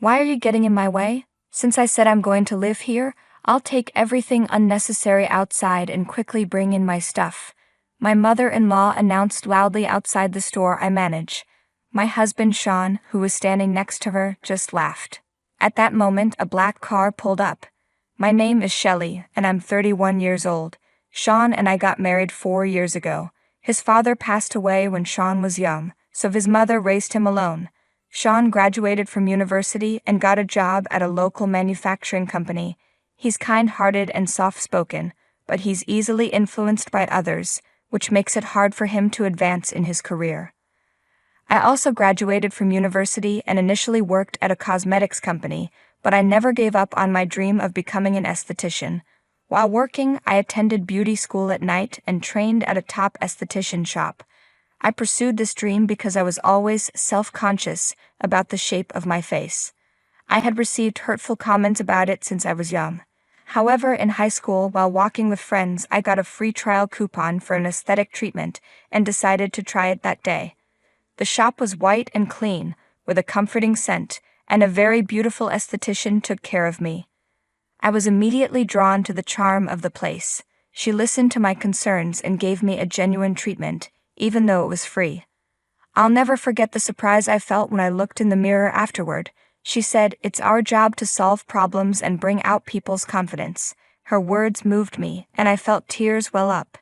Why are you getting in my way? Since I said I'm going to live here, I'll take everything unnecessary outside and quickly bring in my stuff. My mother-in-law announced loudly outside the store I manage. My husband Sean, who was standing next to her, just laughed. At that moment, a black car pulled up. My name is Shelley, and I'm 31 years old. Sean and I got married 4 years ago. His father passed away when Sean was young, so his mother raised him alone. Sean graduated from university and got a job at a local manufacturing company. He's kind-hearted and soft-spoken, but he's easily influenced by others, which makes it hard for him to advance in his career. I also graduated from university and initially worked at a cosmetics company, but I never gave up on my dream of becoming an esthetician. While working, I attended beauty school at night and trained at a top esthetician shop. I pursued this dream because I was always self-conscious about the shape of my face. I had received hurtful comments about it since I was young. However, in high school, while walking with friends, I got a free trial coupon for an aesthetic treatment and decided to try it that day. The shop was white and clean, with a comforting scent, and a very beautiful esthetician took care of me. I was immediately drawn to the charm of the place. She listened to my concerns and gave me a genuine treatment, even though it was free. I'll never forget the surprise I felt when I looked in the mirror afterward. She said, "It's our job to solve problems and bring out people's confidence." Her words moved me, and I felt tears well up.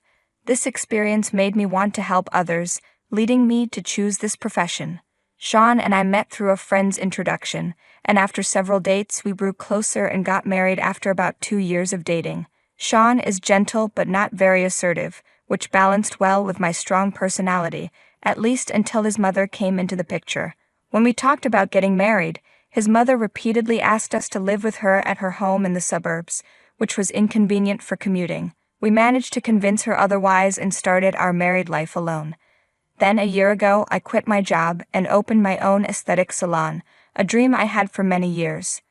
This experience made me want to help others, leading me to choose this profession. Sean and I met through a friend's introduction, and after several dates we grew closer and got married after about 2 years of dating. Sean is gentle but not very assertive, which balanced well with my strong personality, at least until his mother came into the picture. When we talked about getting married, his mother repeatedly asked us to live with her at her home in the suburbs, which was inconvenient for commuting. We managed to convince her otherwise and started our married life alone. Then a year ago, I quit my job and opened my own aesthetic salon, a dream I had for many years.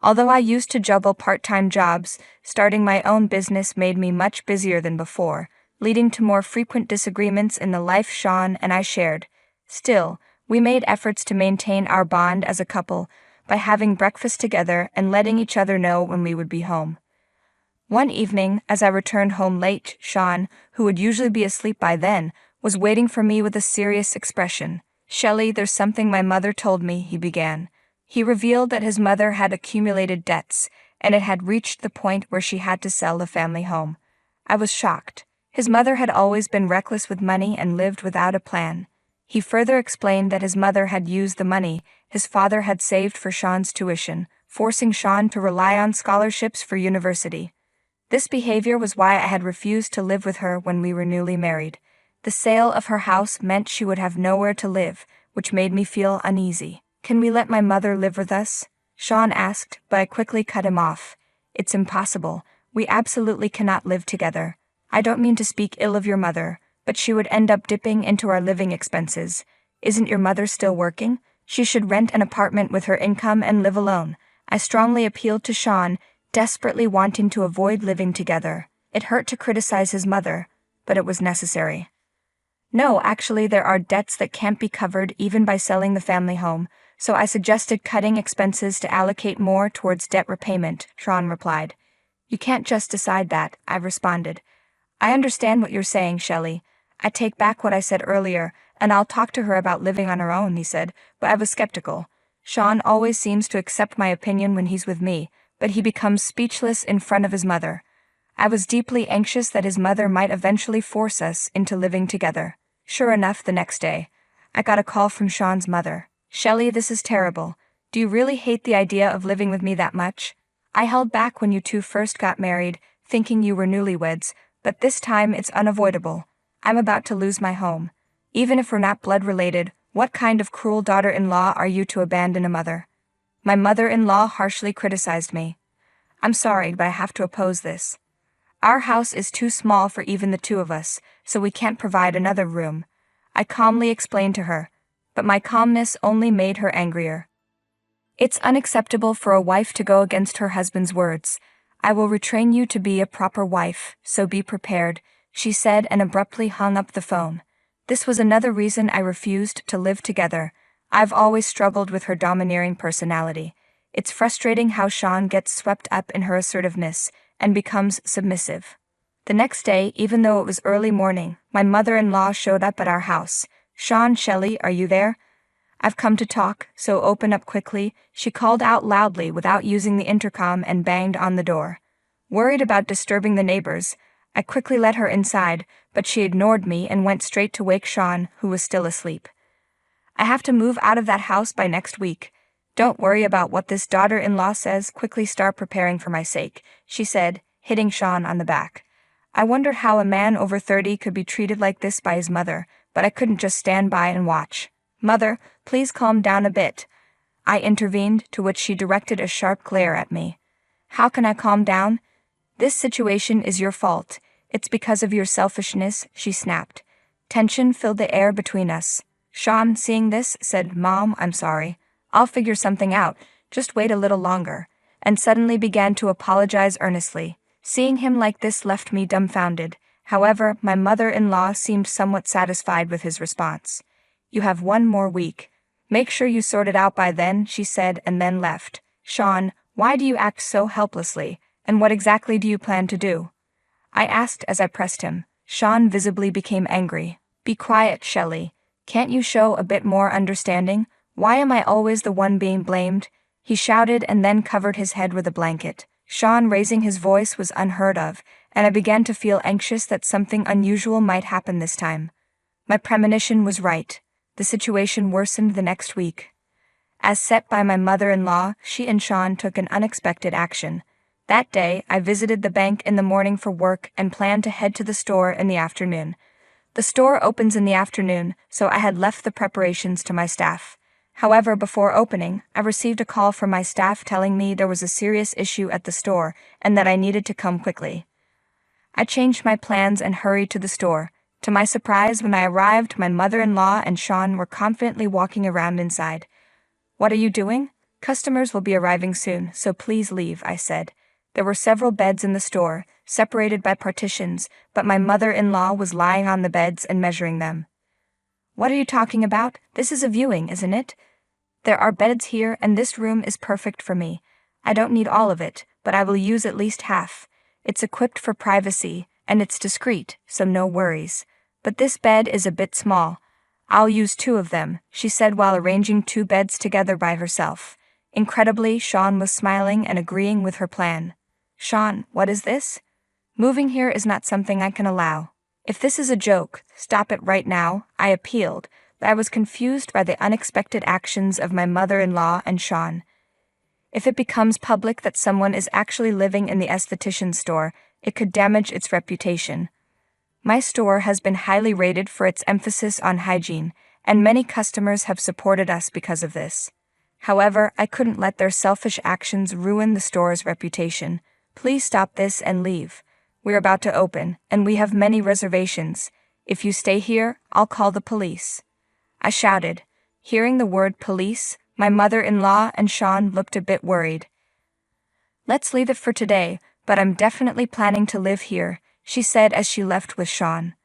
Although I used to juggle part-time jobs, starting my own business made me much busier than before, leading to more frequent disagreements in the life Sean and I shared. Still, we made efforts to maintain our bond as a couple by having breakfast together and letting each other know when we would be home. One evening, as I returned home late, Sean, who would usually be asleep by then, was waiting for me with a serious expression. "Shelley, there's something my mother told me," he began. He revealed that his mother had accumulated debts, and it had reached the point where she had to sell the family home. I was shocked. His mother had always been reckless with money and lived without a plan. He further explained that his mother had used the money his father had saved for Sean's tuition, forcing Sean to rely on scholarships for university. This behavior was why I had refused to live with her when we were newly married. The sale of her house meant she would have nowhere to live, which made me feel uneasy. "Can we let my mother live with us?" Sean asked, but I quickly cut him off. "It's impossible. We absolutely cannot live together. I don't mean to speak ill of your mother, but she would end up dipping into our living expenses. Isn't your mother still working? She should rent an apartment with her income and live alone." I strongly appealed to Sean, desperately wanting to avoid living together. It hurt to criticize his mother, but it was necessary. "No, actually there are debts that can't be covered even by selling the family home, so I suggested cutting expenses to allocate more towards debt repayment," Sean replied. "You can't just decide that," I responded. "I understand what you're saying, Shelley. I take back what I said earlier, and I'll talk to her about living on her own," he said, but I was skeptical. Sean always seems to accept my opinion when he's with me, but he becomes speechless in front of his mother. I was deeply anxious that his mother might eventually force us into living together. Sure enough, the next day, I got a call from Sean's mother. "Shelley, this is terrible. Do you really hate the idea of living with me that much? I held back when you two first got married, thinking you were newlyweds, but this time it's unavoidable. I'm about to lose my home. Even if we're not blood-related, what kind of cruel daughter-in-law are you to abandon a mother?" My mother-in-law harshly criticized me. "I'm sorry, but I have to oppose this. Our house is too small for even the two of us, so we can't provide another room." I calmly explained to her, but my calmness only made her angrier. "It's unacceptable for a wife to go against her husband's words. I will retrain you to be a proper wife, so be prepared," she said and abruptly hung up the phone. This was another reason I refused to live together. I've always struggled with her domineering personality. It's frustrating how Sean gets swept up in her assertiveness and becomes submissive. The next day, even though it was early morning, my mother-in-law showed up at our house. "Sean, Shelley, are you there? I've come to talk, so open up quickly," she called out loudly without using the intercom and banged on the door. Worried about disturbing the neighbors, I quickly let her inside, but she ignored me and went straight to wake Sean, who was still asleep. "I have to move out of that house by next week. Don't worry about what this daughter-in-law says, quickly start preparing for my sake," she said, hitting Sean on the back. I wondered how a man over 30 could be treated like this by his mother, but I couldn't just stand by and watch. "Mother, please calm down a bit," I intervened, to which she directed a sharp glare at me. "How can I calm down? This situation is your fault. It's because of your selfishness," she snapped. Tension filled the air between us. Sean, seeing this, said, "Mom, I'm sorry. I'll figure something out. Just wait a little longer," and suddenly began to apologize earnestly. Seeing him like this left me dumbfounded. However, my mother-in-law seemed somewhat satisfied with his response. "You have 1 more week. Make sure you sort it out by then," she said, and then left. "Sean, why do you act so helplessly, and what exactly do you plan to do?" I asked as I pressed him. Sean visibly became angry. "Be quiet, Shelley. Can't you show a bit more understanding? Why am I always the one being blamed?" he shouted and then covered his head with a blanket. Sean raising his voice was unheard of, and I began to feel anxious that something unusual might happen this time. My premonition was right. The situation worsened the next week. As set by my mother-in-law, she and Sean took an unexpected action. That day, I visited the bank in the morning for work and planned to head to the store in the afternoon. The store opens in the afternoon, so I had left the preparations to my staff. However, before opening, I received a call from my staff telling me there was a serious issue at the store and that I needed to come quickly. I changed my plans and hurried to the store. To my surprise, when I arrived, my mother-in-law and Sean were confidently walking around inside. "What are you doing? Customers will be arriving soon, so please leave," I said. There were several beds in the store, separated by partitions, but my mother-in-law was lying on the beds and measuring them. "What are you talking about? This is a viewing, isn't it? There are beds here, and this room is perfect for me. I don't need all of it, but I will use at least half. It's equipped for privacy, and it's discreet, so no worries. But this bed is a bit small. I'll use 2 of them," she said while arranging 2 beds together by herself. Incredibly, Sean was smiling and agreeing with her plan. "Sean, what is this? Moving here is not something I can allow. If this is a joke, stop it right now," I appealed, but I was confused by the unexpected actions of my mother-in-law and Sean. If it becomes public that someone is actually living in the esthetician store, it could damage its reputation. My store has been highly rated for its emphasis on hygiene, and many customers have supported us because of this. However, I couldn't let their selfish actions ruin the store's reputation. "Please stop this and leave. We're about to open, and we have many reservations. If you stay here, I'll call the police," I shouted. Hearing the word police, my mother-in-law and Sean looked a bit worried. "Let's leave it for today, but I'm definitely planning to live here," she said as she left with Sean.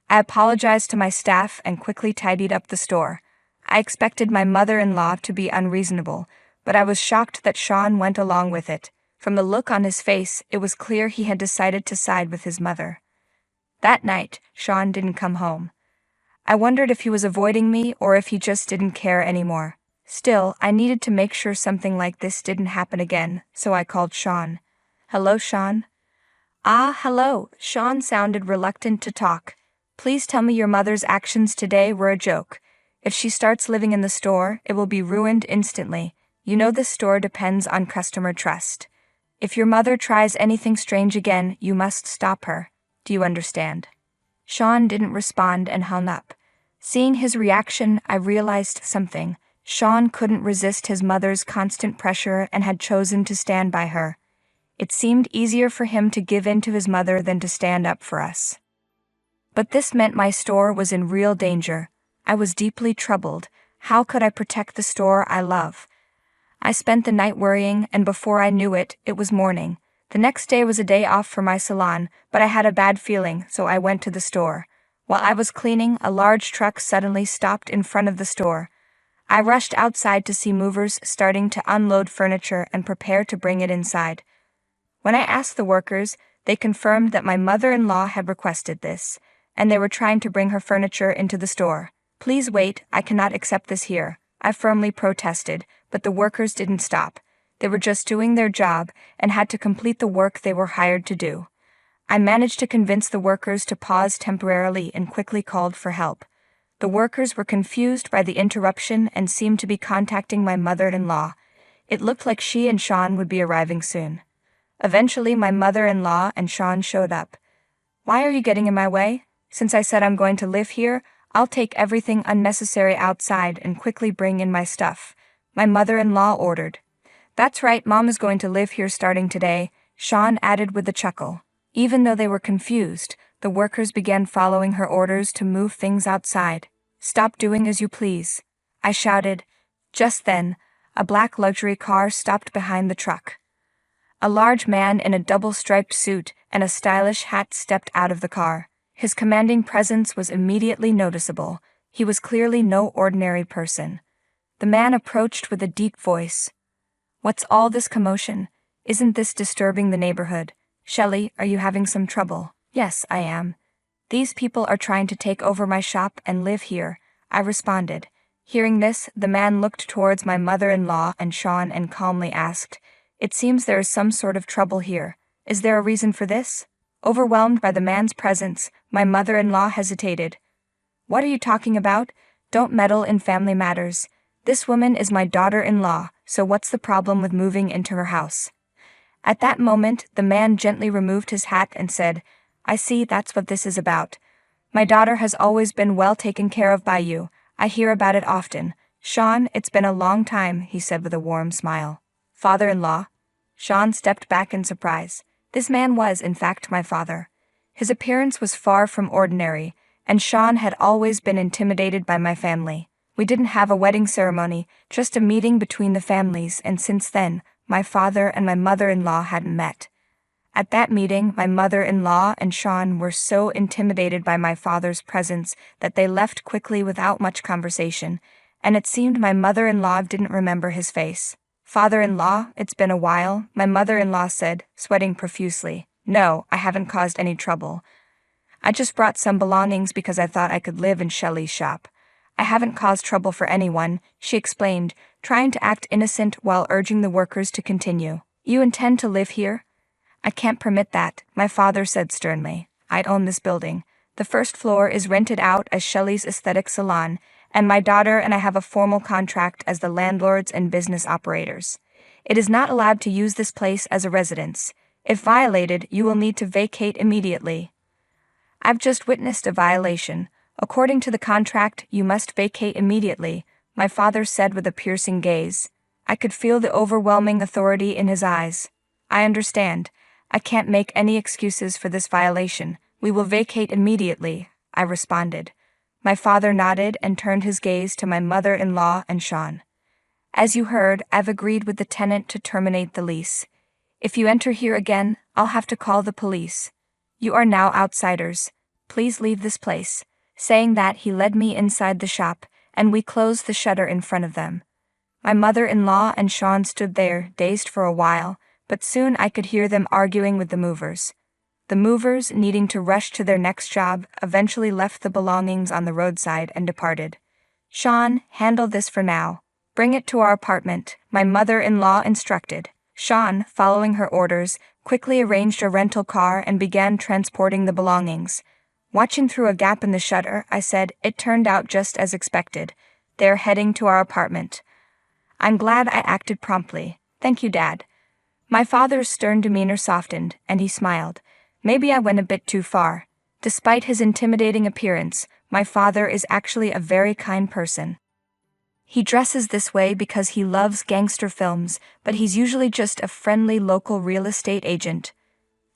I apologized to my staff and quickly tidied up the store. I expected my mother-in-law to be unreasonable, but I was shocked that Sean went along with it. From the look on his face, it was clear he had decided to side with his mother. That night, Sean didn't come home. I wondered if he was avoiding me or if he just didn't care anymore. Still, I needed to make sure something like this didn't happen again, so I called Sean. "Hello, Sean?" "Ah, hello." Sean sounded reluctant to talk. "Please tell me your mother's actions today were a joke. If she starts living in the store, it will be ruined instantly. You know this store depends on customer trust. If your mother tries anything strange again, you must stop her. Do you understand?" Sean didn't respond and hung up. Seeing his reaction, I realized something. Sean couldn't resist his mother's constant pressure and had chosen to stand by her. It seemed easier for him to give in to his mother than to stand up for us. But this meant my store was in real danger. I was deeply troubled. How could I protect the store I love? I spent the night worrying, and before I knew it, it was morning. The next day was a day off for my salon, but I had a bad feeling, so I went to the store. While I was cleaning, a large truck suddenly stopped in front of the store. I rushed outside to see movers starting to unload furniture and prepare to bring it inside. When I asked the workers, they confirmed that my mother-in-law had requested this, and they were trying to bring her furniture into the store. "Please wait, I cannot accept this here," I firmly protested, but the workers didn't stop. They were just doing their job and had to complete the work they were hired to do. I managed to convince the workers to pause temporarily and quickly called for help. The workers were confused by the interruption and seemed to be contacting my mother-in-law. It looked like she and Sean would be arriving soon. Eventually, my mother-in-law and Sean showed up. "Why are you getting in my way? Since I said I'm going to live here, I'll take everything unnecessary outside and quickly bring in my stuff," my mother-in-law ordered. "That's right, Mom is going to live here starting today," Sean added with a chuckle. Even though they were confused, the workers began following her orders to move things outside. "Stop doing as you please," I shouted. Just then, a black luxury car stopped behind the truck. A large man in a double-striped suit and a stylish hat stepped out of the car. His commanding presence was immediately noticeable. He was clearly no ordinary person. The man approached with a deep voice. "What's all this commotion? Isn't this disturbing the neighborhood? Shelley, are you having some trouble?" "Yes, I am. These people are trying to take over my shop and live here," I responded. Hearing this, the man looked towards my mother-in-law and Sean and calmly asked, "It seems there is some sort of trouble here. Is there a reason for this?" Overwhelmed by the man's presence, my mother-in-law hesitated. "What are you talking about? Don't meddle in family matters. This woman is my daughter-in-law, so what's the problem with moving into her house?" At that moment, the man gently removed his hat and said, "I see that's what this is about. My daughter has always been well taken care of by you. I hear about it often. Sean, it's been a long time," he said with a warm smile. "Father-in-law?" Sean stepped back in surprise. This man was, in fact, my father. His appearance was far from ordinary, and Sean had always been intimidated by my family. We didn't have a wedding ceremony, just a meeting between the families, and since then, my father and my mother-in-law hadn't met. At that meeting, my mother-in-law and Sean were so intimidated by my father's presence that they left quickly without much conversation, and it seemed my mother-in-law didn't remember his face. "Father-in-law, it's been a while," my mother-in-law said, sweating profusely. "No, I haven't caused any trouble. I just brought some belongings because I thought I could live in Shelley's shop. I haven't caused trouble for anyone," she explained, trying to act innocent while urging the workers to continue. "You intend to live here?" "I can't permit that," my father said sternly. "I own this building. The first floor is rented out as Shelley's aesthetic salon, and my daughter and I have a formal contract as the landlords and business operators. It is not allowed to use this place as a residence. If violated, you will need to vacate immediately." "I've just witnessed a violation. According to the contract, you must vacate immediately," my father said with a piercing gaze. I could feel the overwhelming authority in his eyes. "I understand. I can't make any excuses for this violation. We will vacate immediately," I responded. My father nodded and turned his gaze to my mother-in-law and Sean. "As you heard, I've agreed with the tenant to terminate the lease. If you enter here again, I'll have to call the police. You are now outsiders. Please leave this place." Saying that, he led me inside the shop, and we closed the shutter in front of them. My mother-in-law and Sean stood there, dazed for a while, but soon I could hear them arguing with the movers. The movers, needing to rush to their next job, eventually left the belongings on the roadside and departed. "Sean, handle this for now. Bring it to our apartment," my mother-in-law instructed. Sean, following her orders, quickly arranged a rental car and began transporting the belongings. Watching through a gap in the shutter, I said, "It turned out just as expected. They're heading to our apartment." "I'm glad I acted promptly. Thank you, Dad." My father's stern demeanor softened, and he smiled. Maybe I went a bit too far. Despite his intimidating appearance, my father is actually a very kind person. He dresses this way because he loves gangster films, but he's usually just a friendly local real estate agent.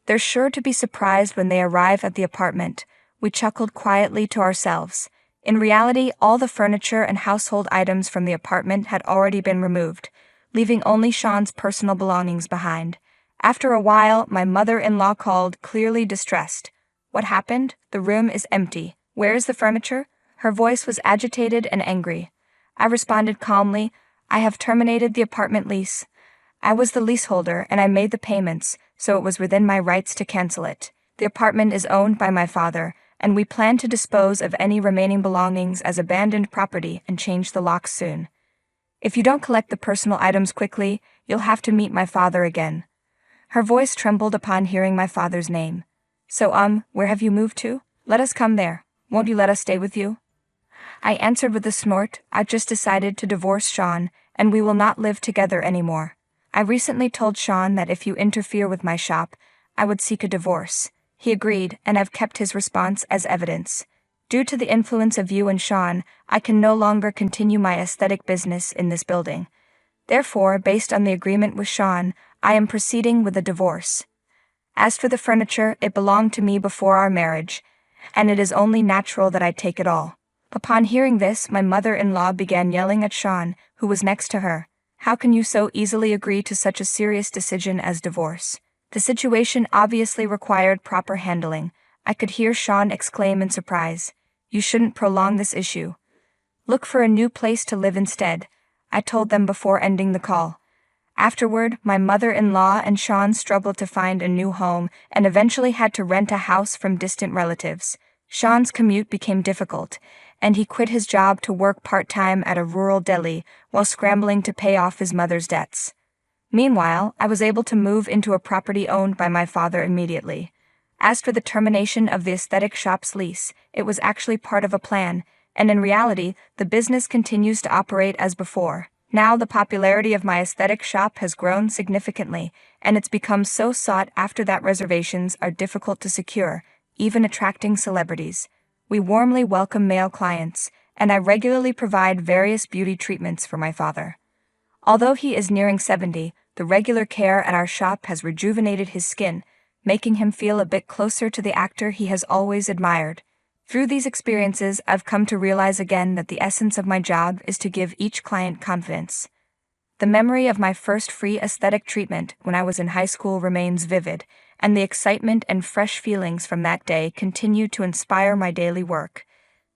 They're sure to be surprised when they arrive at the apartment. We chuckled quietly to ourselves. In reality, all the furniture and household items from the apartment had already been removed, leaving only Sean's personal belongings behind. After a while, my mother-in-law called, clearly distressed. "What happened? The room is empty. Where is the furniture?" Her voice was agitated and angry. I responded calmly, I have terminated the apartment lease. I was the leaseholder and I made the payments, so it was within my rights to cancel it. The apartment is owned by my father, and we plan to dispose of any remaining belongings as abandoned property and change the locks soon. If you don't collect the personal items quickly, you'll have to meet my father again. Her voice trembled upon hearing my father's name. So, where have you moved to? Let us come there. Won't you let us stay with you? I answered with a snort, I've just decided to divorce Sean, and we will not live together anymore. I recently told Sean that if you interfere with my shop, I would seek a divorce. He agreed, and I've kept his response as evidence. Due to the influence of you and Sean, I can no longer continue my aesthetic business in this building. Therefore, based on the agreement with Sean, I am proceeding with a divorce. As for the furniture, it belonged to me before our marriage, and it is only natural that I take it all. Upon hearing this, my mother-in-law began yelling at Sean, who was next to her. How can you so easily agree to such a serious decision as divorce? The situation obviously required proper handling. I could hear Sean exclaim in surprise. You shouldn't prolong this issue. Look for a new place to live instead, I told them before ending the call. Afterward, my mother-in-law and Sean struggled to find a new home and eventually had to rent a house from distant relatives. Sean's commute became difficult, and he quit his job to work part-time at a rural deli while scrambling to pay off his mother's debts. Meanwhile, I was able to move into a property owned by my father immediately. As for the termination of the aesthetic shop's lease, it was actually part of a plan, and in reality, the business continues to operate as before. Now the popularity of my aesthetic shop has grown significantly, and it's become so sought after that reservations are difficult to secure, even attracting celebrities. We warmly welcome male clients, and I regularly provide various beauty treatments for my father. Although he is nearing 70, the regular care at our shop has rejuvenated his skin, making him feel a bit closer to the actor he has always admired. Through these experiences, I've come to realize again that the essence of my job is to give each client confidence. The memory of my first free aesthetic treatment when I was in high school remains vivid, and the excitement and fresh feelings from that day continue to inspire my daily work.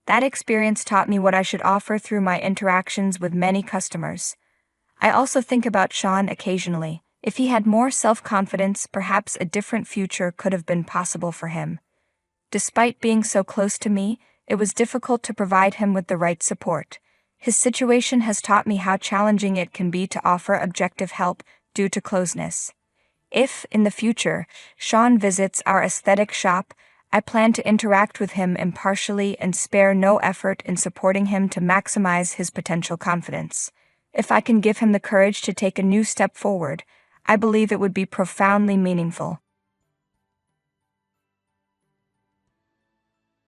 That experience taught me what I should offer through my interactions with many customers. I also think about Sean occasionally. If he had more self-confidence, perhaps a different future could have been possible for him. Despite being so close to me, it was difficult to provide him with the right support. His situation has taught me how challenging it can be to offer objective help due to closeness. If, in the future, Sean visits our aesthetic shop, I plan to interact with him impartially and spare no effort in supporting him to maximize his potential confidence. If I can give him the courage to take a new step forward, I believe it would be profoundly meaningful.